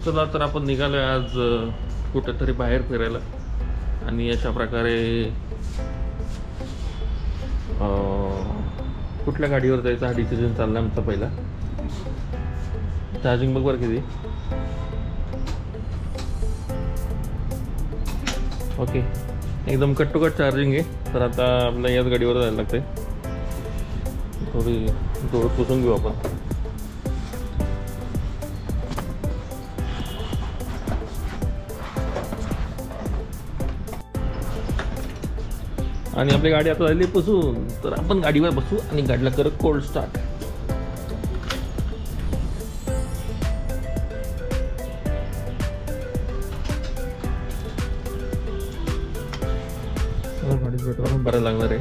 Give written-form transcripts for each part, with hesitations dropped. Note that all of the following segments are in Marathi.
चला तर आपण निघालो आज कुठेतरी बाहेर फिरायला आणि अशा प्रकारे कुठल्या गाडीवर जायचा हा डिसिजन चालला आमचा पहिला. चार्जिंग बघ बरं किती. ओके एकदम कट टू कट चार्जिंग आहे. तर आता आपल्याला याच गाडीवर जायला लागते. थोडी डोळ पुसून घेऊ आपण. आणि आपली गाडी आता झाली पुसून. तर आपण गाडीवर बसू आणि गाडीला कर कोल्ड स्टार्ट. गाडीत पेट्रोल बरं लागणार आहे.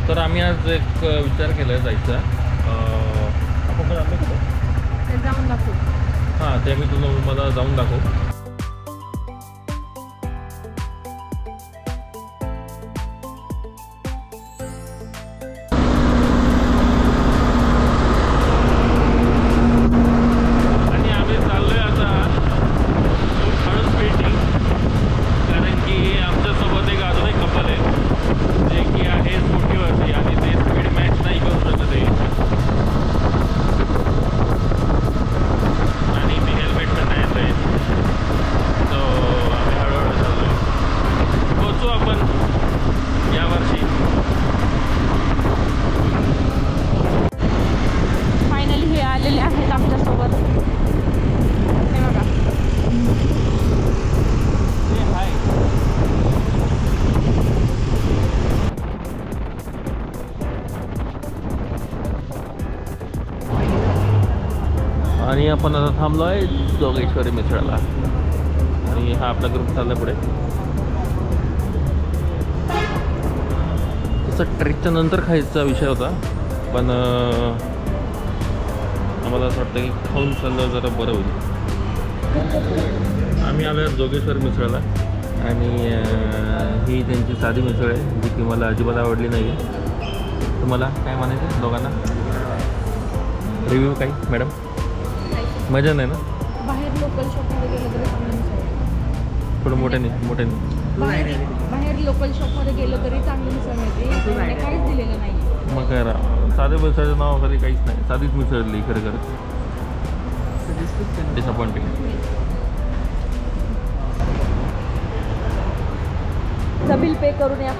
तर आम्ही आज एक विचार केला जायचा. आपण पण आलो कुठं जाऊन दाखवू. हां ते मी तुला मला जाऊन दाखवू. आणि आम्ही चाललोय आता हळूच पेंटिंग. कारण की आमच्यासोबत एक अजून एक कपल आहे जे की आहे स्कूटीवरती आणि ते स्पीड मॅच नाही करू शकत आहे. आणि ते हेल्मेट पण नाही येत आहे. तो आम्ही हळूहळू चाललो आहे. पोचू आपण यावर्षी. फायनली हे आलेले आहेत आमच्यासोबत. हे बघा. आणि आपण आता थांबलो आहे जोगेश्वरी मिसळला. आणि हा आपला ग्रुप चालला पुढे. तसं ट्रेकच्या नंतर खायचा विषय होता पण आम्हाला असं वाटतं की खाऊन चाललं जरा बरं होईल. आम्ही आलो जोगेश्वरी मिसळला आणि ही त्यांची साधी मिसळ आहे जी की मला अजिबात आवडली नाही. तुम्हाला काय म्हणायचं दोघांना? रिव्ह्यू काही मॅडम? मजा नाही ना? बाहेर लोकल शॉपमध्ये गेलं तरी चांगलं मिसळ. थोडं मोठ्याने बाहेर लोकल शॉपमध्ये गेलं तरी चांगली मिसळ मिळते. काहीच दिलेलं नाही. मग काय राहा साधे मिसळचं नाव वगैरे काहीच नाही. साधीच मिसळ दिली खरं खरं. डिसअपॉइंटिंग. बिल पे करून या.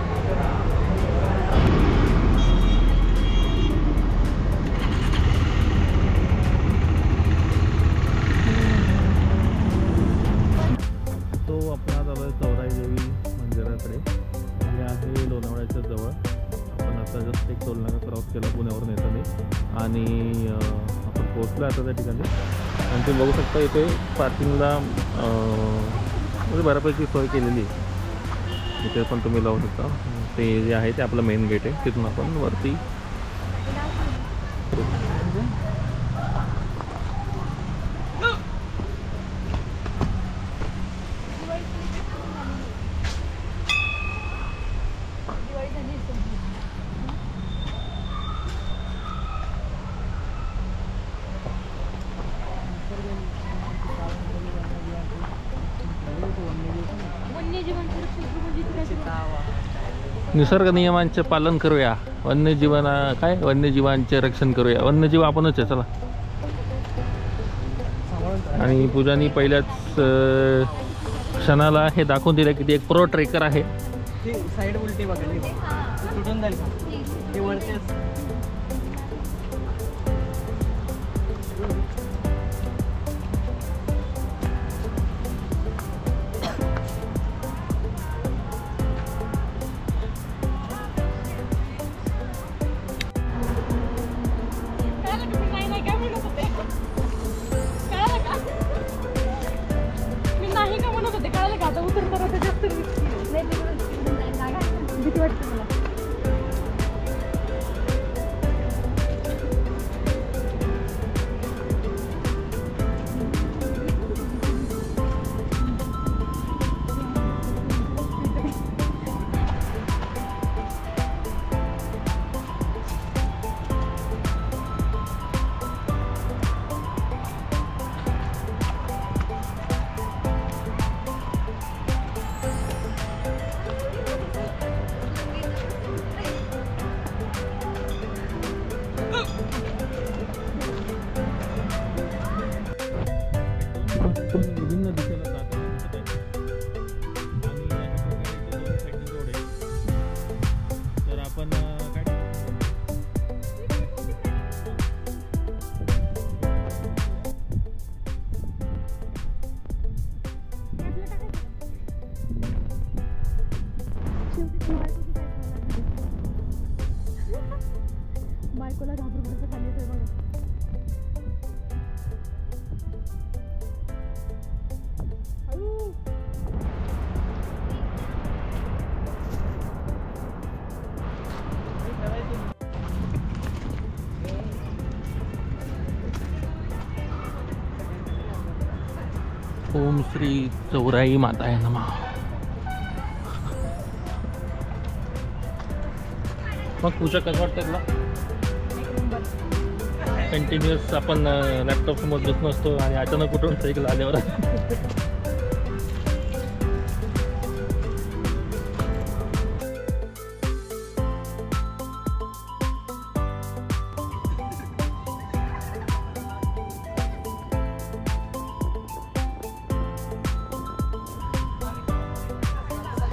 आपण आज आलो चौराई देवी मंदिराकडे. हे आहे लोणावळ्याच्या जवळ. आपण आता जस्ट एक टोलनाका क्रॉस केला पुण्यावरून येताना आणि आपण पोहोचलो आता त्या ठिकाणी. आणि तुम्ही बघू शकता इथे पार्किंगला म्हणजे बऱ्यापैकी सोय केलेली आहे. इथे पण तुम्ही लावू शकता. ते जे आहे ते आपलं मेन गेट आहे. तिथून आपण वरती निसर्ग नियमांचे पालन करूया. वन्यजीवांचे रक्षण करूया. वन्यजीव आपणच आहे चला. आणि पूजानी पहिल्याच क्षणाला हे दाखवून दिलं की ती एक प्रो ट्रेकर आहे. साइड उलटी बघा तुटून जाईल ते वरतेच. भीती वाटते मला. बायकोला घाबरून कसं खाली येतोय बघा. ओम श्री चौराई माताय नमः. मग पूजा कसं वाटतं तुला? कंटिन्युअस आपण लॅपटॉप समोर बसलो असतो आणि अचानक कुठून सायकल आल्यावर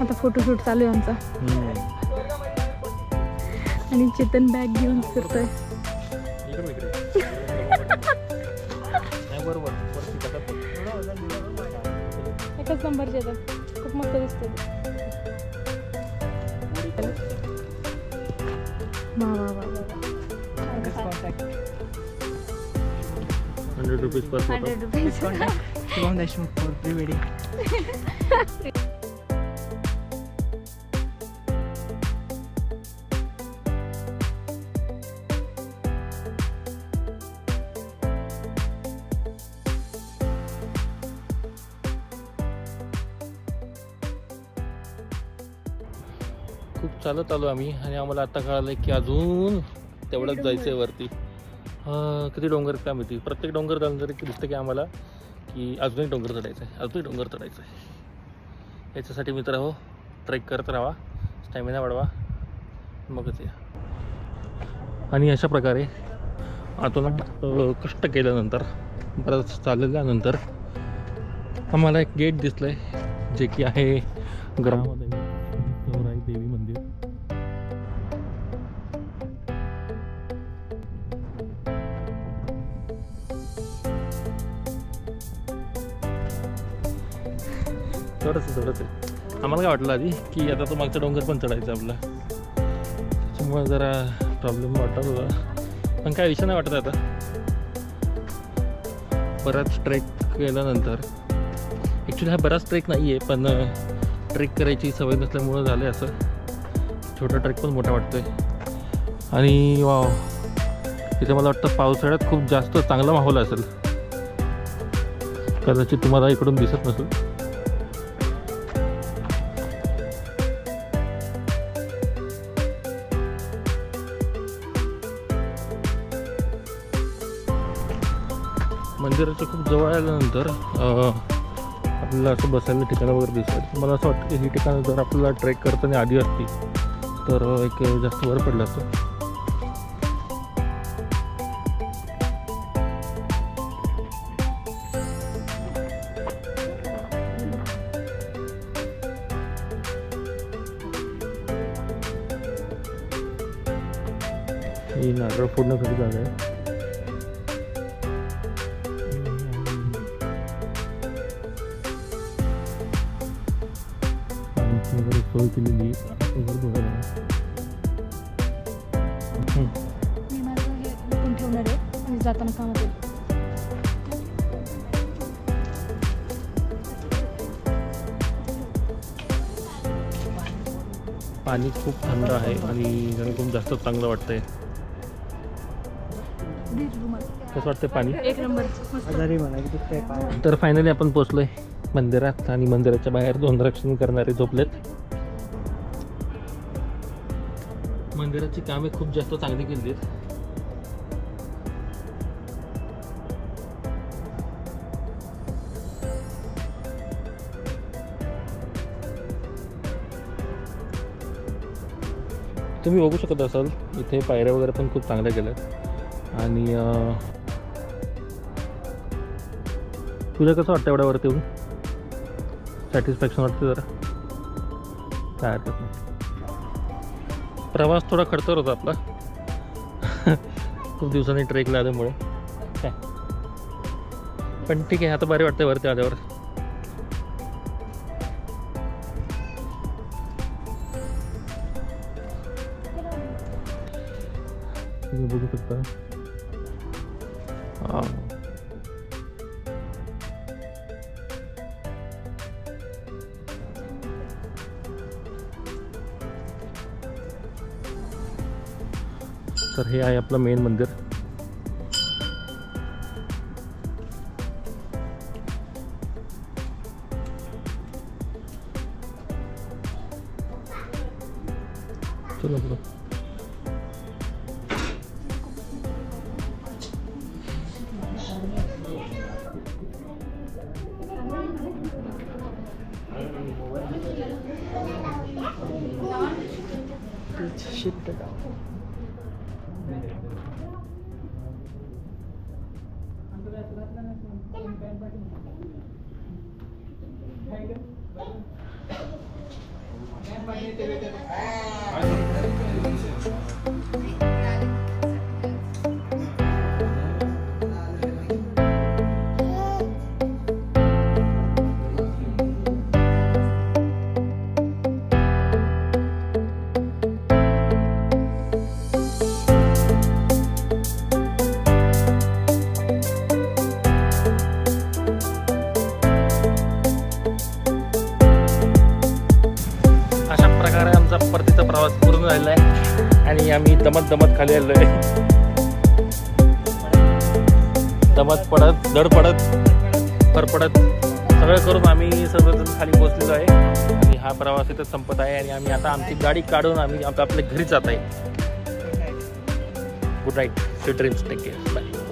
आता फोटोशूट चालू आहे आमचा आणि चेतन बॅग घेऊन फिरतोय. एकच नंबर चेतन, खूप मस्त दिसतोय. ₹100 पर photo. 100 rupees. Shubham Deshmukh for pre wedding. खूप चालत आलो आम्ही आणि आम्हाला आता कळालं की अजून तेवढंच जायचं आहे वरती. किती डोंगर काय माहिती. प्रत्येक डोंगर झालं तरी दिसतं की आम्हाला की अजूनही डोंगर चढायचं आहे, अजूनही डोंगर चढायचं आहे. याच्यासाठी मित्र हो ट्रेक करत राहा, स्टॅमिना वाढवा, मगच या. आणि अशा प्रकारे आतून कष्ट केल्यानंतर बरंच चालल्यानंतर आम्हाला एक गेट दिसलं आहे जे की आहे ग्रामदेवी चौराई देवी मंदिर. थोडंसं आम्हाला काय वाटलं आधी की आता तो मागचा डोंगर पण चढायचा आपला, त्याच्यामुळे जरा प्रॉब्लेम वाटत होता. पण काय विषय नाही वाटत आता. बराच ट्रेक केल्यानंतर, ॲक्च्युली हा बराच ट्रेक नाही आहे पण ट्रेक करायची सवय नसल्यामुळं झालं आहे असं. छोटा ट्रेक पण मोठा वाटतोय. आणि वाव, इथे मला वाटतं पावसाळ्यात खूप जास्त चांगला माहोल असेल. कदाचित तुम्हाला इकडून दिसत नसेल. मंदिराच्या खूप जवळ आल्यानंतर आपल्याला असं बसायला ठिकाणं वगैरे दिसतात. मला असं वाटतं की ही ठिकाणं जर आपल्याला ट्रेक करताना आधी असती तर एक जास्त वर पडलं असतं. ही नारळ फोडण्यासाठी जागा आहे. वगैरे सोय केलेली. मी माझं हे लपून ठेवणार आहे आणि जाताना कामात येईल. पाणी खूप थंड आहे आणि त्याने खूप जास्त चांगलं वाटतंय. कसं वाटतंय पाणी? एक नंबर मस्त. तर फायनली आपण पोचलोय मंदिरात आणि मंदिराच्या बाहेर 2 रक्षण करणारे झोपलेत. मंदिराची कामे खूप जास्त चांगली केली आहेत. तुम्ही बघू शकत असाल इथे पायऱ्या वगैरे पण खूप चांगल्या केल्यात. आणि तुला कसं वाटतं एवढ्यावरती येऊन? सॅटिस्फॅक्शन वाटतं जरा? काय हरकत नाही. प्रवास थोडा खडतर होता आपला खूप दिवसांनी ट्रेकला आल्यामुळे काय, पण ठीक आहे. आता बरे वाटतं वरती आल्यावर. तुम्ही बघू शकता. तर हे आहे आपलं मेन मंदिर. चलो बघू. शिफ्ट परतीचा प्रवास पूर्ण झालेला आहे आणि आम्ही दमत खाली आलो आहे. दमत पडत धड पडत फरफडत सगळं करून आम्ही सर्वजण खाली पोहोचलेलो आहे आणि हा प्रवास इथं संपत आहे आणि आम्ही आता आमची गाडी काढून आम्ही आपल्या घरी जात आहे. Good night, sweet dreams, take care, bye.